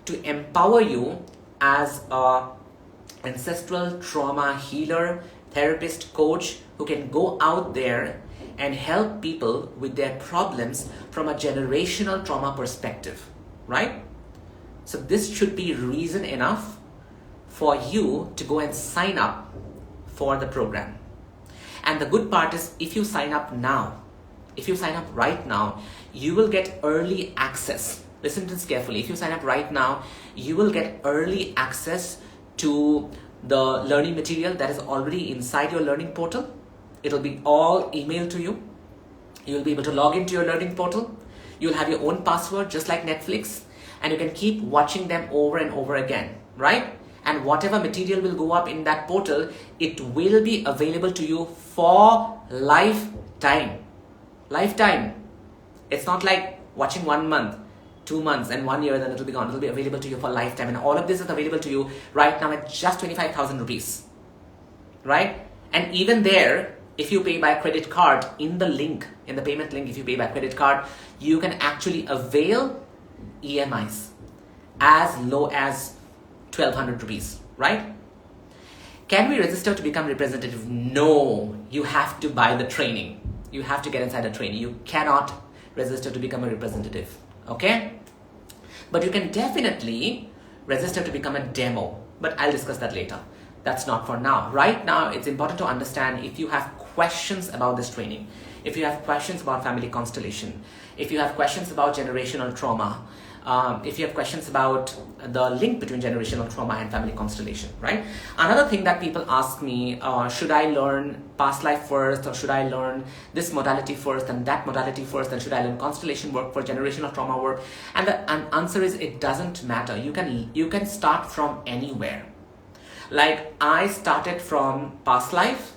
to empower you as a ancestral trauma healer, therapist, coach who can go out there and help people with their problems from a generational trauma perspective, right? So this should be reason enough for you to go and sign up for the program. And the good part is, if you sign up now, if you sign up right now, you will get early access. Listen to this carefully. If you sign up right now, you will get early access to the learning material that is already inside your learning portal. It'll be all emailed to you. You'll be able to log into your learning portal. You'll have your own password, just like Netflix, and you can keep watching them over and over again, right? And whatever material will go up in that portal, it will be available to you for lifetime. Lifetime. It's not like watching 1 month, 2 months, and 1 year, then it'll be gone. It'll be available to you for lifetime. And all of this is available to you right now at just 25,000 rupees, right? And even there, if you pay by credit card, in the link, in the payment link, if you pay by credit card, you can actually avail EMIs as low as 1,200 rupees, right? Can we register to become representative? No, you have to buy the training. You have to get inside the training. You cannot register to become a representative, okay? But you can definitely register to become a demo, but I'll discuss that later. That's not for now. Right now, it's important to understand, if you have questions about this training, if you have questions about family constellation, if you have questions about generational trauma, if you have questions about the link between generational trauma and family constellation, right? Another thing that people ask me, should I learn past life first, or should I learn this modality first and that modality first, and should I learn constellation work for generational trauma work? And the answer is, it doesn't matter. You can start from anywhere. Like, I started from past life.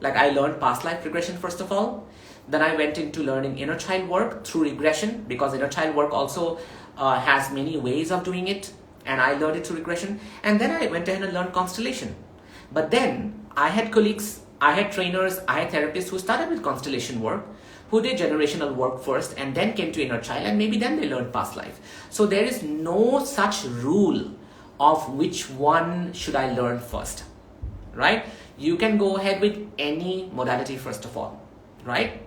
Like, I learned past life regression first of all. Then I went into learning inner child work through regression, because inner child work also has many ways of doing it, and I learned it through regression. And then I went ahead and learned constellation. But then I had colleagues, I had trainers, I had therapists who started with constellation work, who did generational work first and then came to inner child, and maybe then they learned past life. So there is no such rule of which one should I learn first, right? You can go ahead with any modality first of all, right?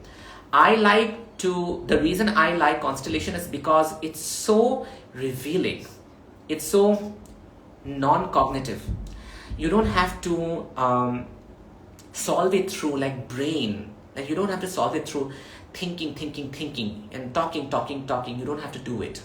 The reason I like constellation is because it's so revealing. It's so non-cognitive. You don't have to solve it through like brain. Like, you don't have to solve it through thinking and talking. You don't have to do it.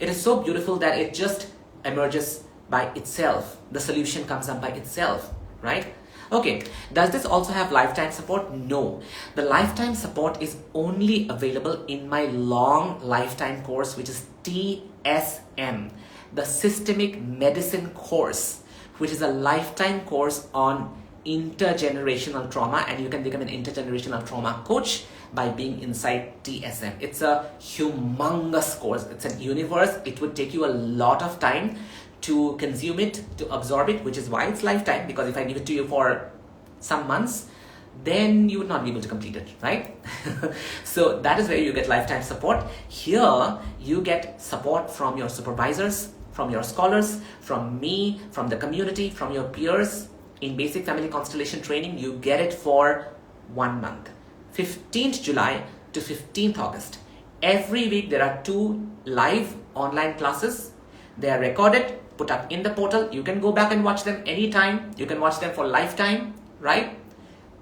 It is so beautiful that it just emerges by itself. The solution comes up by itself, right? Okay, does this also have lifetime support? No. The lifetime support is only available in my long lifetime course, which is TSM, the Systemic Medicine course, which is a lifetime course on intergenerational trauma, and you can become an intergenerational trauma coach by being inside TSM. It's a humongous course. It's a universe. It would take you a lot of time to consume it, to absorb it, which is why it's lifetime, because if I give it to you for some months, then you would not be able to complete it, right? So that is where you get lifetime support. Here, you get support from your supervisors, from your scholars, from me, from the community, from your peers. In basic family constellation training, you get it for 1 month, 15th July to 15th August. Every week, there are 2 live online classes. They are recorded, put up in the portal. You can go back and watch them anytime. You can watch them for lifetime, right?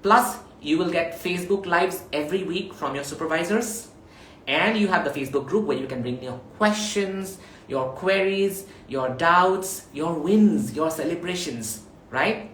Plus, you will get Facebook Lives every week from your supervisors. And you have the Facebook group where you can bring your questions, your queries, your doubts, your wins, your celebrations, right?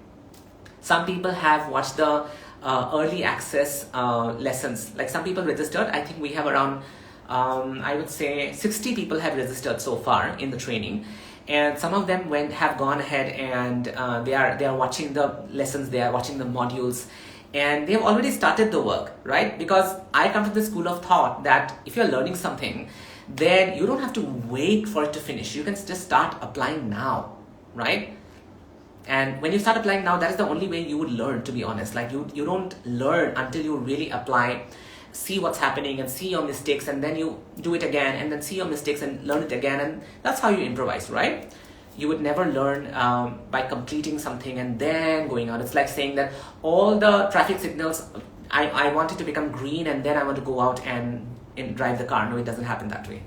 Some people have watched the early access lessons. Like, some people registered. I think we have around, I would say 60 people have registered so far in the training. And some of them have gone ahead and they are watching the lessons, they are watching the modules, and they've already started the work, right? Because I come from the school of thought that if you're learning something, then you don't have to wait for it to finish. You can just start applying now, right? And when you start applying now, that is the only way you would learn, to be honest. Like, you don't learn until you really apply, see what's happening and see your mistakes, and then you do it again, and then see your mistakes and learn it again, and that's how you improvise, right? You would never learn by completing something and then going out. It's like saying that all the traffic signals I want it to become green and then I want to go out and drive the car. No, it doesn't happen that way.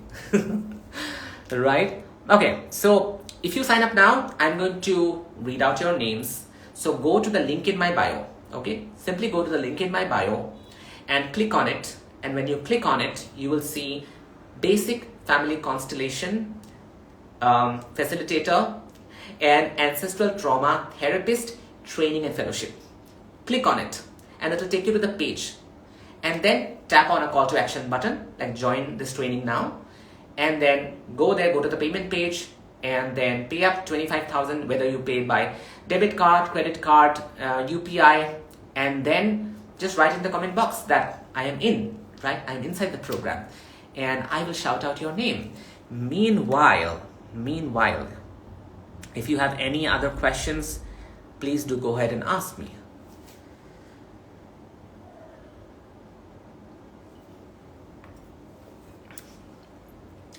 Right? Okay, so if you sign up now, I'm going to read out your names. So go to the link in my bio. Okay, simply go to the link in my bio and click on it. And when you click on it, you will see basic family constellation facilitator and ancestral trauma therapist training and fellowship. Click on it and it will take you to the page, and then tap on a call to action button like join this training now, and then go there, go to the payment page, and then pay up 25,000, whether you pay by debit card, credit card, UPI, and then just write in the comment box that I am in, right? I'm inside the program, and I will shout out your name. Meanwhile, if you have any other questions, please do go ahead and ask me.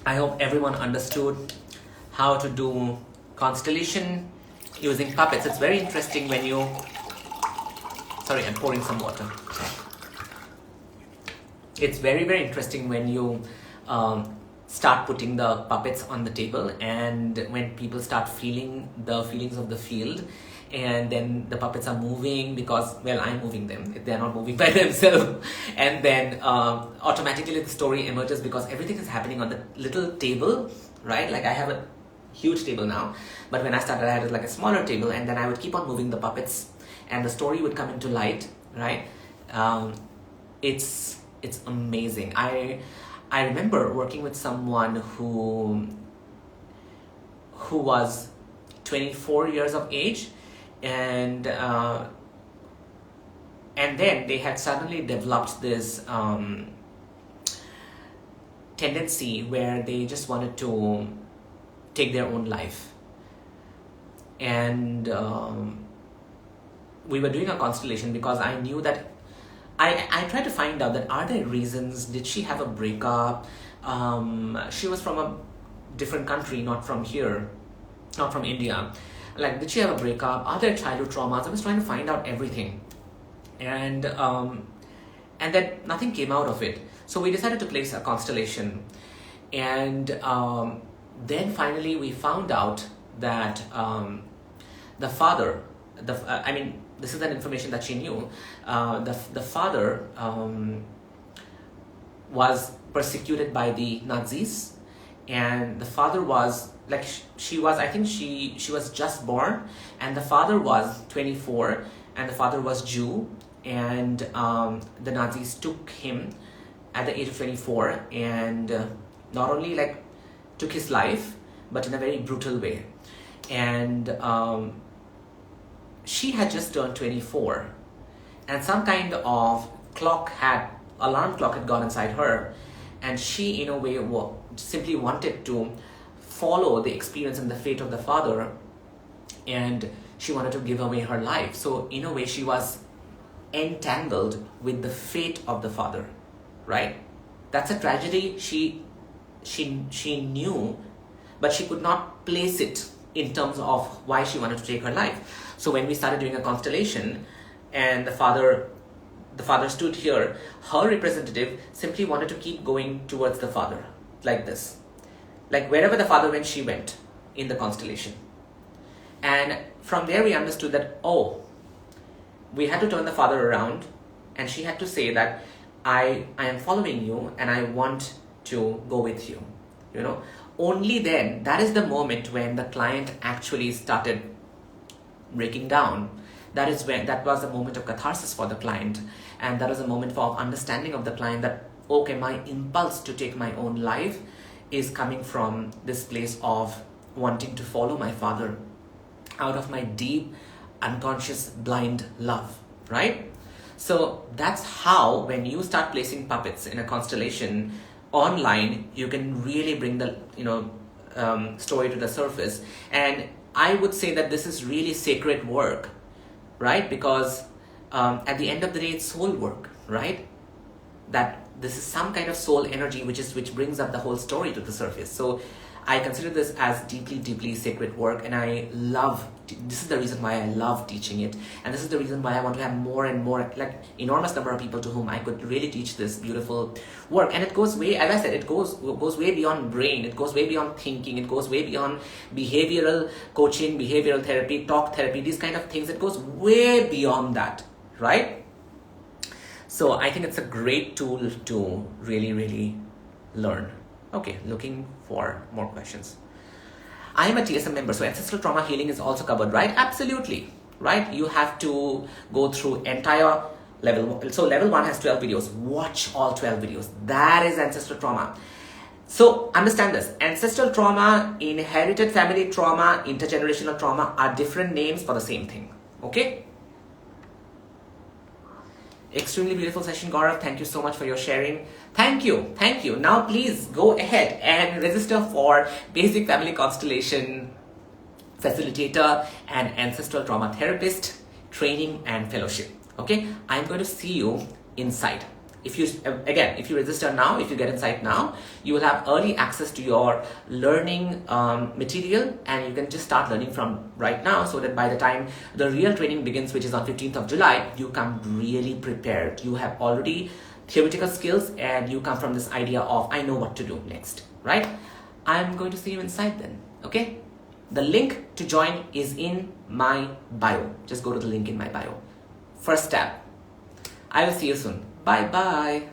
I hope everyone understood how to do constellation using puppets. It's very interesting when you... Sorry, I'm pouring some water. It's very, very interesting when you start putting the puppets on the table, and when people start feeling the feelings of the field, and then the puppets are moving because, well, I'm moving them. They're not moving by themselves. And then automatically the story emerges because everything is happening on the little table, right? Like I have a huge table now, but when I started I had like a smaller table, and then I would keep on moving the puppets and the story would come into light, right? It's amazing. I remember working with someone who was 24 years of age, and then they had suddenly developed this tendency where they just wanted to take their own life. And we were doing a constellation because I knew that I tried to find out that are there reasons, did she have a breakup, she was from a different country, not from here, not from India. Like, did she have a breakup, are there childhood traumas? I was trying to find out everything, and then nothing came out of it. So we decided to place a constellation, and then finally we found out that the father, this is an information that she knew, the father was persecuted by the Nazis, and the father was like, she was just born, and the father was 24, and the father was Jew, and the Nazis took him at the age of 24, and not only like took his life, but in a very brutal way. And she had just turned 24, and some kind of alarm clock had gone inside her, and she in a way simply wanted to follow the experience and the fate of the father, and she wanted to give away her life. So in a way she was entangled with the fate of the father, right? That's a tragedy she knew, but she could not place it in terms of why she wanted to take her life. So when we started doing a constellation, and the father stood here, her representative simply wanted to keep going towards the father, like this. Like wherever the father went, she went in the constellation. And from there we understood that, we had to turn the father around, and she had to say that I am following you and I want to go with you. Only then, that is the moment when the client actually started breaking down. That was a moment of catharsis for the client, and that was a moment for understanding of the client that, okay, my impulse to take my own life is coming from this place of wanting to follow my father out of my deep, unconscious, blind love, right? So that's how, when you start placing puppets in a constellation online, you can really bring the story to the surface. And I would say that this is really sacred work, right? Because at the end of the day, it's soul work, right? That this is some kind of soul energy which brings up the whole story to the surface. So I consider this as deeply, deeply sacred work, and I love, this is the reason why I love teaching it, and this is the reason why I want to have more and more, like enormous number of people to whom I could really teach this beautiful work. And it goes way, as I said, it goes way beyond brain, it goes way beyond thinking, it goes way beyond behavioral coaching, behavioral therapy, talk therapy, these kind of things. It goes way beyond that, right? So I think it's a great tool to really, really learn. Okay, looking for more questions. I am a TSM member, so ancestral trauma healing is also covered, right? Absolutely, right? You have to go through entire level. So level 1 has 12 videos. Watch all 12 videos. That is ancestral trauma. So understand this. Ancestral trauma, inherited family trauma, intergenerational trauma are different names for the same thing. Okay? Extremely beautiful session, Gaurav. Thank you so much for your sharing. Thank you. Thank you. Now please go ahead and register for Basic Family Constellation Facilitator and Ancestral Trauma Therapist Training and Fellowship. Okay? I'm going to see you inside. If you, again, if you register now, if you get inside now, you will have early access to your learning material, and you can just start learning from right now, so that by the time the real training begins, which is on 15th of July, you come really prepared. You have already theoretical skills, and you come from this idea of, I know what to do next, right? I'm going to see you inside then, okay? The link to join is in my bio. Just go to the link in my bio. First tab. I will see you soon. Bye bye.